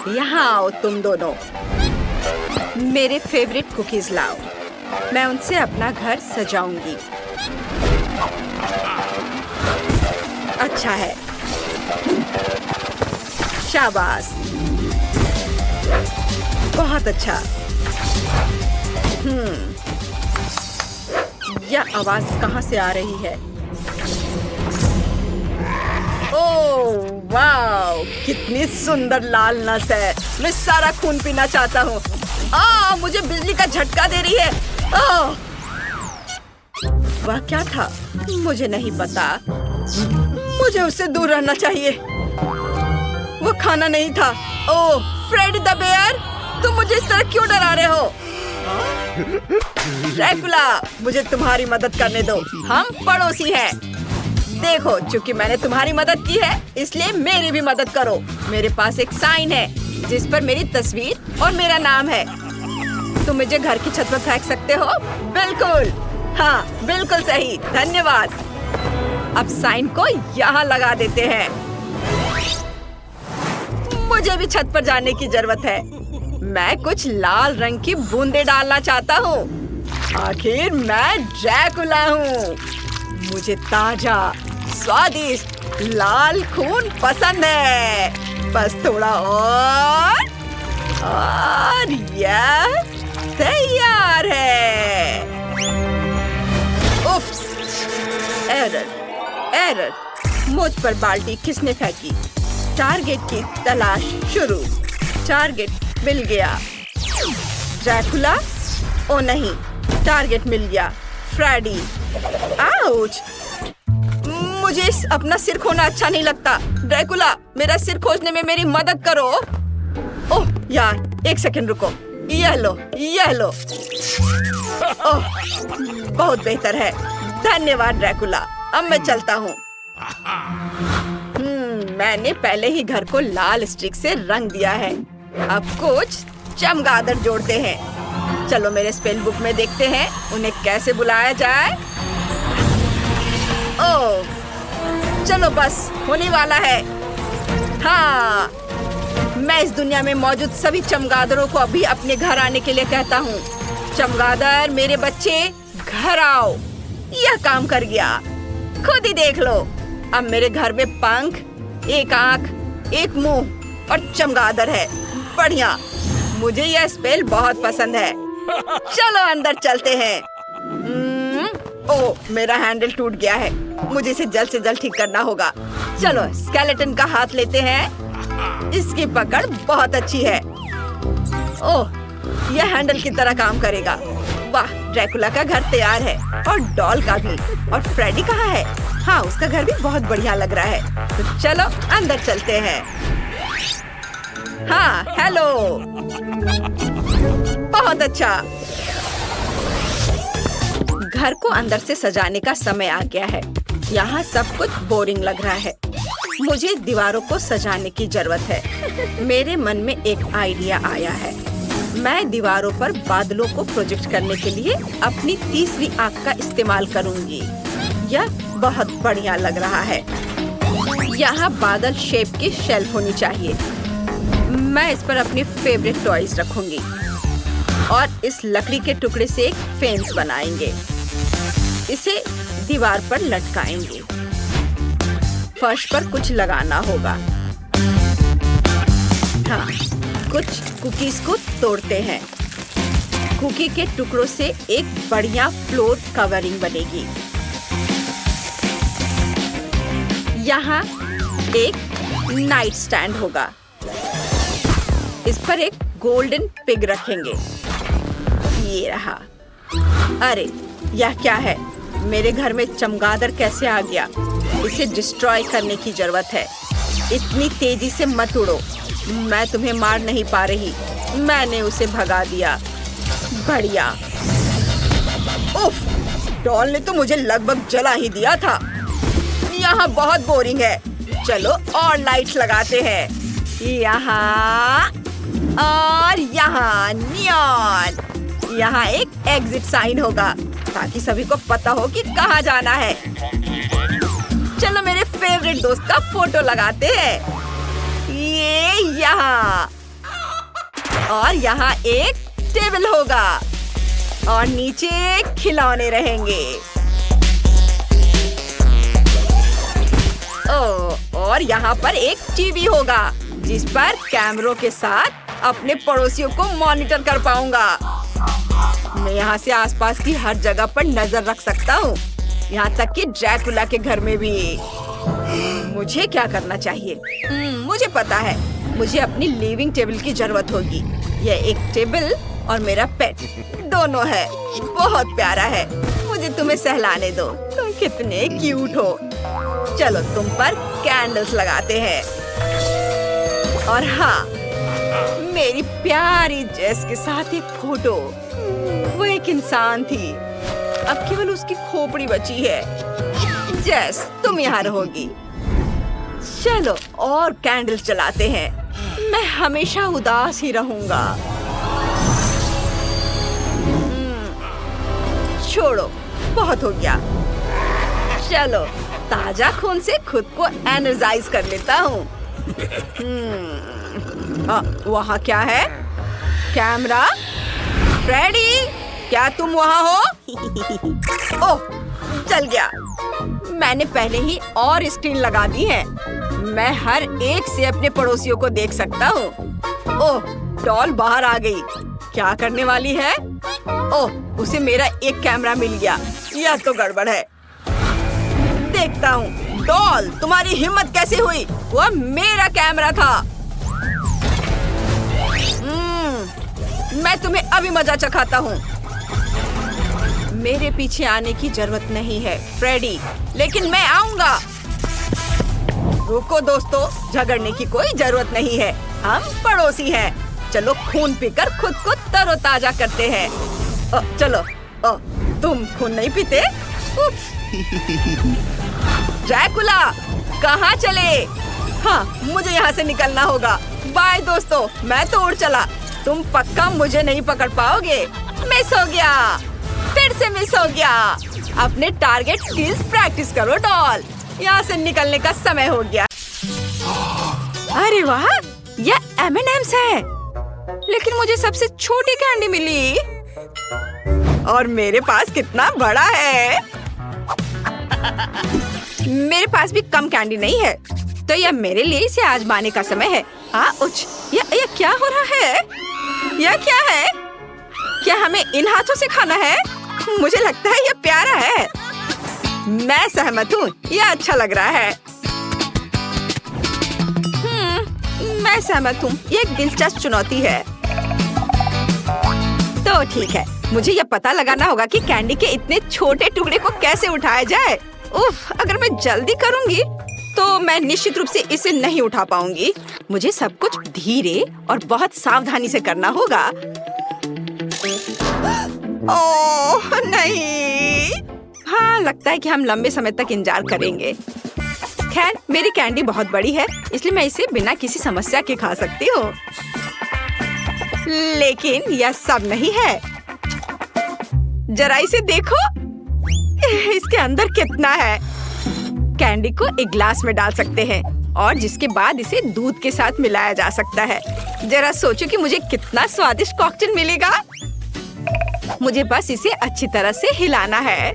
यहाँ आओ तुम दोनों। मेरे फेवरेट कुकीज लाओ, मैं उनसे अपना घर सजाऊंगी। अच्छा है, शाबाश, बहुत अच्छा। यह आवाज कहाँ से आ रही है? ओह वाव, कितनी सुंदर लाल नस है। मैं सारा खून पीना चाहता हूँ। मुझे बिजली का झटका दे रही है। वह क्या था? मुझे नहीं पता। मुझे उससे दूर रहना चाहिए। वो खाना नहीं था। ओह फ्रेडी द बेयर, तुम मुझे इस तरह क्यों डरा रहे हो? ड्रैकुला, मुझे तुम्हारी मदद करने दो, हम पड़ोसी हैं। देखो, चूंकि मैंने तुम्हारी मदद की है, इसलिए मेरी भी मदद करो। मेरे पास एक साइन है जिस पर मेरी तस्वीर और मेरा नाम है। तुम मुझे घर की छत पर फेंक सकते हो? बिल्कुल, हाँ बिल्कुल सही, धन्यवाद। अब साइन को यहाँ लगा देते हैं। मुझे भी छत पर जाने की जरूरत है। मैं कुछ लाल रंग की बूंदे डालना चाहता हूँ। आखिर मैं ड्रैकुला हूँ। मुझे ताजा, स्वादिष्ट लाल खून पसंद है। बस थोड़ा और यह तैयार है। उप्स, एरर, मुझ पर बाल्टी किसने फेंकी? टारगेट की तलाश शुरू। टारगेट मिल गया। ड्रैकुला? ओ नहीं, टारगेट मिल गया। फ्रेडी। आउच! मुझे अपना सिर खोना अच्छा नहीं लगता। ड्रैकुला, मेरा सिर खोजने में मेरी मदद करो। ओह यार, एक सेकंड रुको। यह लो। ओह, बहुत बेहतर है। धन्यवाद ड्रैकुला। अब मैं चलता हूँ। मैंने पहले ही घर को लाल स्टिक से रंग दिया है। अब कुछ चमगादड़ जोड़ते हैं। चलो मेरे स्पेल बुक में देखते हैं उन्हें कैसे बुलाया जाए। ओह, चलो बस होने वाला है। हाँ, मैं इस दुनिया में मौजूद सभी चमगादड़ों को अभी अपने घर आने के लिए कहता हूँ। चमगादड़, मेरे बच्चे, घर आओ। यह काम कर गया, खुद ही देख लो। अब मेरे घर में पंख, एक आंख, एक मुंह और चमगादड़ है। बढ़िया, मुझे यह स्पेल बहुत पसंद है। चलो अंदर चलते हैं। ओह, मेरा हैंडल टूट गया है। मुझे इसे जल्द से जल्द ठीक करना होगा। चलो स्केलेटन का हाथ लेते हैं। इसकी पकड़ बहुत अच्छी है। ओह, यह हैंडल की तरह काम करेगा। वाह, ड्रैकुला का घर तैयार है और डॉल का भी। और फ्रेडी कहाँ है? हाँ, उसका घर भी बहुत बढ़िया लग रहा है। तो चलो अंदर चलते हैं। हाँ, हेलो। बहुत अच्छा। घर को अंदर से सजाने का समय आ गया है। यहाँ सब कुछ बोरिंग लग रहा है। मुझे दीवारों को सजाने की जरूरत है। मेरे मन में एक आइडिया आया है। मैं दीवारों पर बादलों को प्रोजेक्ट करने के लिए अपनी तीसरी आंख का इस्तेमाल करूंगी। यह बहुत बढ़िया लग रहा है। यहाँ बादल शेप की शेल्फ होनी चाहिए। मैं इस पर अपनी फेवरेट टॉयज रखूंगी और इस लकड़ी के टुकड़े से एक फेंस बनाएंगे। इसे दीवार पर लटकाएंगे। फर्श पर कुछ लगाना होगा। हाँ, कुछ कुकीज को तोड़ते हैं। कुकी के टुकड़ों से एक बढ़िया फ्लोर कवरिंग बनेगी। यहाँ एक नाइट स्टैंड होगा। इस पर एक गोल्डन पिग रखेंगे। ये रहा। अरे, यह क्या है? मेरे घर में चमगादड़ कैसे आ गया? इसे डिस्ट्रॉय करने की जरूरत है। इतनी तेजी से मत उड़ो। मैं तुम्हें मार नहीं पा रही। मैंने उसे भगा दिया। बढ़िया। उफ, डॉल ने तो मुझे लगभग जला ही दिया था। यहाँ बहुत बोरिंग है। चलो और लाइट्स लगाते हैं। यहाँ और यहाँ नियॉन। यहाँ एक एग्जिट साइन होगा ताकि सभी को पता हो कि कहाँ जाना है। चलो मेरे फेवरेट दोस्त का फोटो लगाते हैं। ये यहाँ। और यहाँ एक टेबल होगा और नीचे खिलौने रहेंगे। और यहाँ पर एक टीवी होगा जिस पर कैमरों के साथ अपने पड़ोसियों को मॉनिटर कर पाऊंगा। मैं यहाँ से आसपास की हर जगह पर नजर रख सकता हूँ, यहाँ तक कि ड्रैकुला के घर में भी। मुझे क्या करना चाहिए? मुझे पता है, मुझे अपनी लिविंग टेबल की जरूरत होगी। यह एक टेबल और मेरा पेट दोनों है। बहुत प्यारा है। मुझे तुम्हें सहलाने दो, तुम कितने क्यूट हो। चलो तुम पर कैंडल्स लगाते हैं। और हाँ, मेरी प्यारी जेस के साथ एक फोटो। वो एक इंसान थी, अब केवल उसकी खोपड़ी बची है। जेस, तुम यहाँ रहोगी। चलो और कैंडल्स जलाते हैं। मैं हमेशा उदास ही रहूंगा। छोड़ो, बहुत हो गया। चलो ताजा खून से खुद को एनर्जाइज कर लेता हूँ। वहाँ क्या है? कैमरा? फ्रेडी, क्या तुम वहाँ हो? ओह, चल गया। मैंने पहले ही और स्क्रीन लगा दी है। मैं हर एक से अपने पड़ोसियों को देख सकता हूँ। ओह, डॉल बाहर आ गई। क्या करने वाली है? ओह, उसे मेरा एक कैमरा मिल गया। यह तो गड़बड़ है। देखता हूँ। डॉल, तुम्हारी हिम्मत कैसे हुई? वह मेरा कैमरा था। मैं तुम्हें अभी मजा चखाता हूँ। मेरे पीछे आने की जरूरत नहीं है फ्रेडी, लेकिन मैं आऊंगा। रुको दोस्तों, झगड़ने की कोई जरूरत नहीं है। हम पड़ोसी हैं। चलो खून पीकर खुद को तरोताजा करते हैं। चलो। तुम खून नहीं पीते? ड्रैकुला, कहाँ चले? हाँ, मुझे यहाँ से निकलना होगा। बाय दोस्तों, मैं तो उड़ चला। तुम पक्का मुझे नहीं पकड़ पाओगे। मिस हो गया, फिर से मिस हो गया। अपने टारगेट स्किल्स प्रैक्टिस करो डॉल। यहाँ से निकलने का समय हो गया। अरे वाह, यह M&M's है, लेकिन मुझे सबसे छोटी कैंडी मिली। और मेरे पास कितना बड़ा है। मेरे पास भी कम कैंडी नहीं है, तो यह मेरे लिए इसे आजमाने का समय है। यह क्या हो रहा है? यह क्या है? क्या हमें इन हाथों से खाना है? मुझे लगता है यह प्यारा है। मैं सहमत हूँ, यह अच्छा लग रहा है। मैं सहमत हूँ, यह एक दिलचस्प चुनौती है। तो ठीक है, मुझे यह पता लगाना होगा कि कैंडी के इतने छोटे टुकड़े को कैसे उठाया जाए। उफ, अगर मैं जल्दी करूँगी तो मैं निश्चित रूप से इसे नहीं उठा पाऊंगी। मुझे सब कुछ धीरे और बहुत सावधानी से करना होगा। ओह नहीं। हाँ, लगता है कि हम लंबे समय तक इंतजार करेंगे। खैर, मेरी कैंडी बहुत बड़ी है, इसलिए मैं इसे बिना किसी समस्या के खा सकती हूँ। लेकिन यह सब नहीं है। जरा इसे देखो, इसके अंदर कितना है। कैंडी को एक ग्लास में डाल सकते हैं और जिसके बाद इसे दूध के साथ मिलाया जा सकता है। जरा सोचो कि मुझे कितना स्वादिष्ट कॉकटेल मिलेगा। मुझे बस इसे अच्छी तरह से हिलाना है।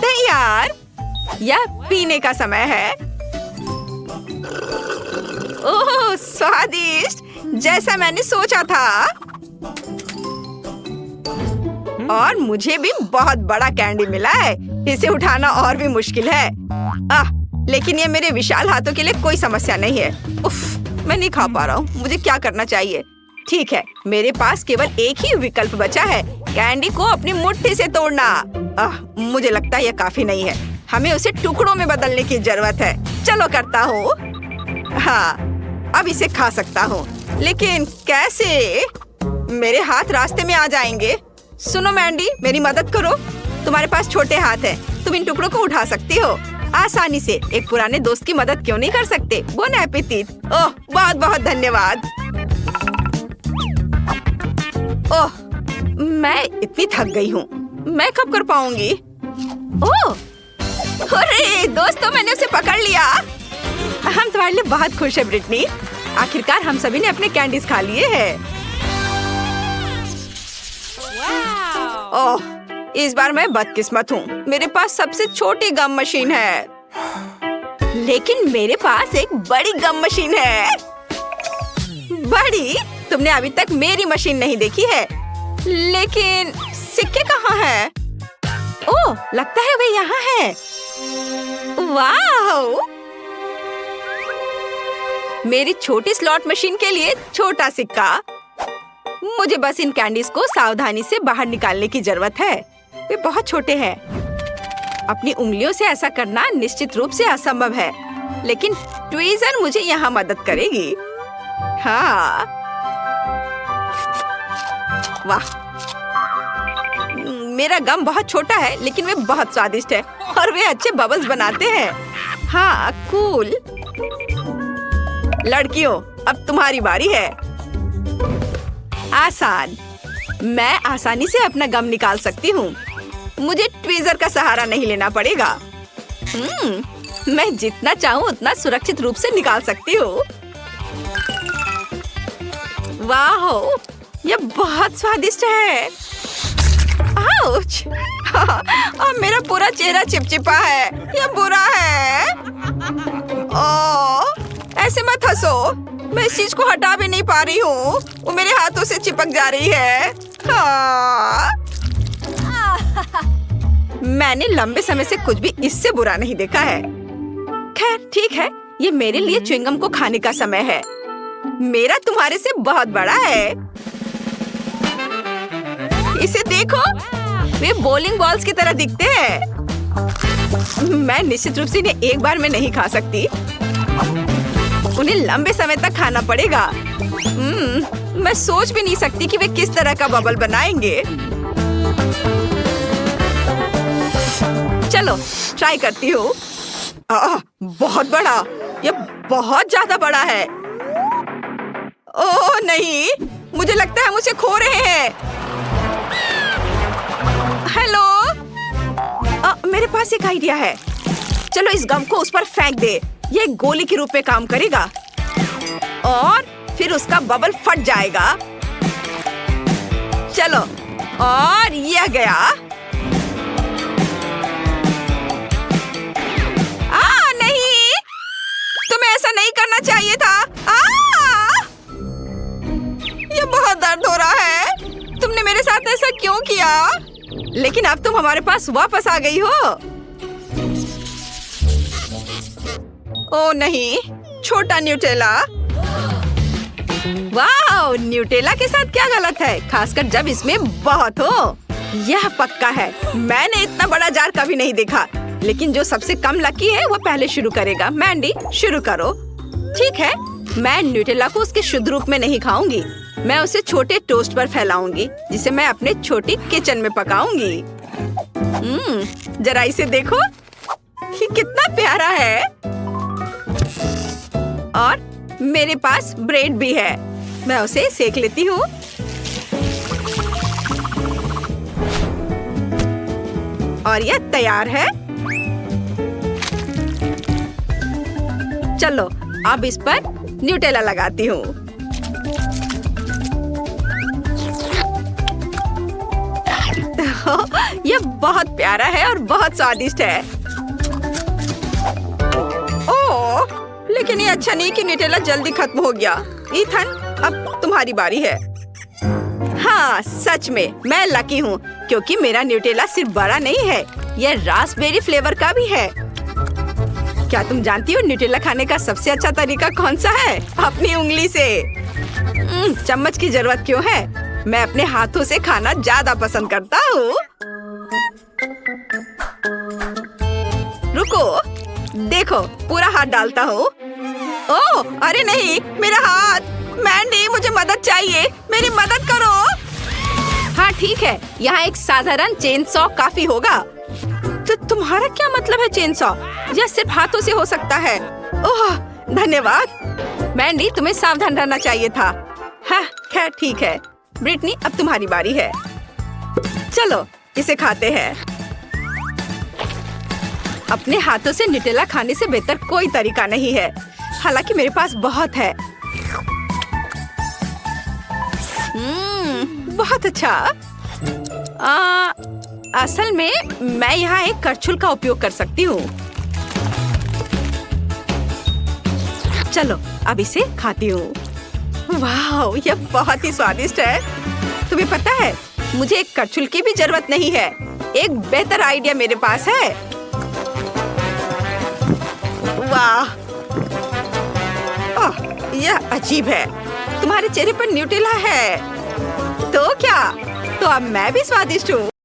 तैयार। यह पीने का समय है। ओह, स्वादिष्ट, जैसा मैंने सोचा था। और मुझे भी बहुत बड़ा कैंडी मिला है। इसे उठाना और भी मुश्किल है। लेकिन ये मेरे विशाल हाथों के लिए कोई समस्या नहीं है। उफ, मैं नहीं खा पा रहा हूँ। मुझे क्या करना चाहिए? ठीक है, मेरे पास केवल एक ही विकल्प बचा है, कैंडी को अपनी मुट्ठी से तोड़ना। मुझे लगता है यह काफी नहीं है। हमें उसे टुकड़ों में बदलने की जरूरत है। चलो करता हूँ। हाँ, अब इसे खा सकता हूँ, लेकिन कैसे? मेरे हाथ रास्ते में आ जाएंगे। सुनो मैंडी, मेरी मदद करो। तुम्हारे पास छोटे हाथ हैं, तुम इन टुकड़ों को उठा सकती हो आसानी से। एक पुराने दोस्त की मदद क्यों नहीं कर सकते? Bone appétit. ओह, बहुत बहुत धन्यवाद। ओह, मैं इतनी थक गई हूँ। मैं कब कर पाऊंगी? ओह, अरे दोस्तों, मैंने उसे पकड़ लिया। हम तुम्हारे लिए बहुत खुश है ब्रिटनी। आखिरकार हम सभी ने अपने कैंडीज खा लिए हैं। ओह, इस बार मैं बदकिस्मत हूँ। मेरे पास सबसे छोटी गम मशीन है, लेकिन मेरे पास एक बड़ी गम मशीन है। बड़ी? तुमने अभी तक मेरी मशीन नहीं देखी है। लेकिन सिक्के कहाँ हैं? ओह, लगता है वे यहाँ है। वाह! मेरी छोटी स्लॉट मशीन के लिए छोटा सिक्का। मुझे बस इन कैंडीज को सावधानी से बाहर निकालने की जरूरत है। वे बहुत छोटे हैं। अपनी उंगलियों से ऐसा करना निश्चित रूप से असंभव है, लेकिन ट्वीजर मुझे यहाँ मदद करेगी। हाँ, वाह! मेरा गम बहुत छोटा है, लेकिन वे बहुत स्वादिष्ट है और वे अच्छे बबल्स बनाते हैं। हाँ, कूल। लड़कियों, अब तुम्हारी बारी है। आसान। मैं आसानी से अपना गम निकाल सकती हूँ। मुझे ट्वीजर का सहारा नहीं लेना पड़ेगा। मैं जितना चाहूँ उतना सुरक्षित रूप से निकाल सकती हूँ। वाह, यह बहुत स्वादिष्ट है। आउच! अब मेरा पूरा चेहरा चिपचिपा है। यह बुरा है। ओह, ऐसे मत हंसो। मैं इस चीज को हटा भी नहीं पा रही हूँ। वो मेरे हाथों से चिपक जा रही है। हाँ। मैंने लंबे समय से कुछ भी इससे बुरा नहीं देखा है। खैर, ठीक है। ये मेरे लिए च्युइंगम को खाने का समय है। मेरा तुम्हारे से बहुत बड़ा है। इसे देखो, वे बॉलिंग बॉल्स की तरह दिखते हैं। मैं निश्चित रूप से इन्हें एक बार में नहीं खा सकती। उन्हें लंबे समय तक खाना पड़ेगा। मैं सोच भी नहीं सकती कि वे किस तरह का बबल बनाएंगे। चलो, ट्राई करती हूँ। बहुत बड़ा। यह बहुत ज्यादा बड़ा है। ओह नहीं, मुझे लगता है हम उसे खो रहे हैं। हेलो, मेरे पास एक आइडिया है। चलो इस गम को उस पर फेंक दे। ये एक गोली के रूप में काम करेगा और फिर उसका बबल फट जाएगा। चलो, और यह गया। नहीं, तुम्हें ऐसा नहीं करना चाहिए था। यह बहुत दर्द हो रहा है। तुमने मेरे साथ ऐसा क्यों किया? लेकिन अब तुम हमारे पास वापस आ गई हो। ओह नहीं, छोटा न्यूटेला। वाह, न्यूटेला के साथ क्या गलत है, खासकर जब इसमें बहुत हो। यह पक्का है। मैंने इतना बड़ा जार कभी नहीं देखा। लेकिन जो सबसे कम लकी है वो पहले शुरू करेगा। मैंडी, शुरू करो। ठीक है, मैं न्यूटेला को उसके शुद्ध रूप में नहीं खाऊंगी। मैं उसे छोटे टोस्ट पर फैलाऊंगी, जिसे मैं अपने छोटी किचन में पकाऊंगी। जरा इसे देखो, ये कितना प्यारा है। और मेरे पास ब्रेड भी है। मैं उसे सेक लेती हूँ। और यह तैयार है। चलो, अब इस पर न्यूटेला लगाती हूँ। यह बहुत प्यारा है और बहुत स्वादिष्ट है। ओह, लेकिन ये अच्छा नहीं कि न्यूटेला जल्दी खत्म हो गया। ईथन, अब तुम्हारी बारी है। हाँ, सच में मैं लकी हूँ, क्योंकि मेरा न्यूटेला सिर्फ बड़ा नहीं है, यह रास्पबेरी फ्लेवर का भी है। क्या तुम जानती हो न्यूटेला खाने का सबसे अच्छा तरीका कौन सा है? अपनी उंगली से। चम्मच की जरूरत क्यों है? मैं अपने हाथों से खाना ज्यादा पसंद करता हूँ। रुको, देखो, पूरा हाथ डालता हूँ। ओह, अरे नहीं, मेरा हाथ। मैंडी, मुझे मदद चाहिए। मेरी मदद करो। हाँ ठीक है, यहाँ एक साधारण चेन सॉ काफी होगा। तो तुम्हारा क्या मतलब है चेन सॉ? यह सिर्फ हाथों से हो सकता है। ओह, धन्यवाद। मैंडी, तुम्हें सावधान रहना चाहिए था। हाँ, खैर ठीक है। ब्रिटनी, अब तुम्हारी बारी है। चलो, इसे खाते हैं। अपने हाथों से न्यूटेला खाने से बेहतर कोई तरीका नहीं है। हालांकि मेरे पास बहुत है। बहुत अच्छा। असल में मैं यहाँ एक करछुल का उपयोग कर सकती हूँ। चलो अब इसे खाती हूँ। वाह, यह बहुत ही स्वादिष्ट है। तुम्हें पता है, मुझे एक करछुल की भी जरूरत नहीं है। एक बेहतर आइडिया मेरे पास है। वाह, ओह, यह अजीब है। तुम्हारे चेहरे पर न्यूटेला है। तो क्या? तो अब मैं भी स्वादिष्ट हूँ।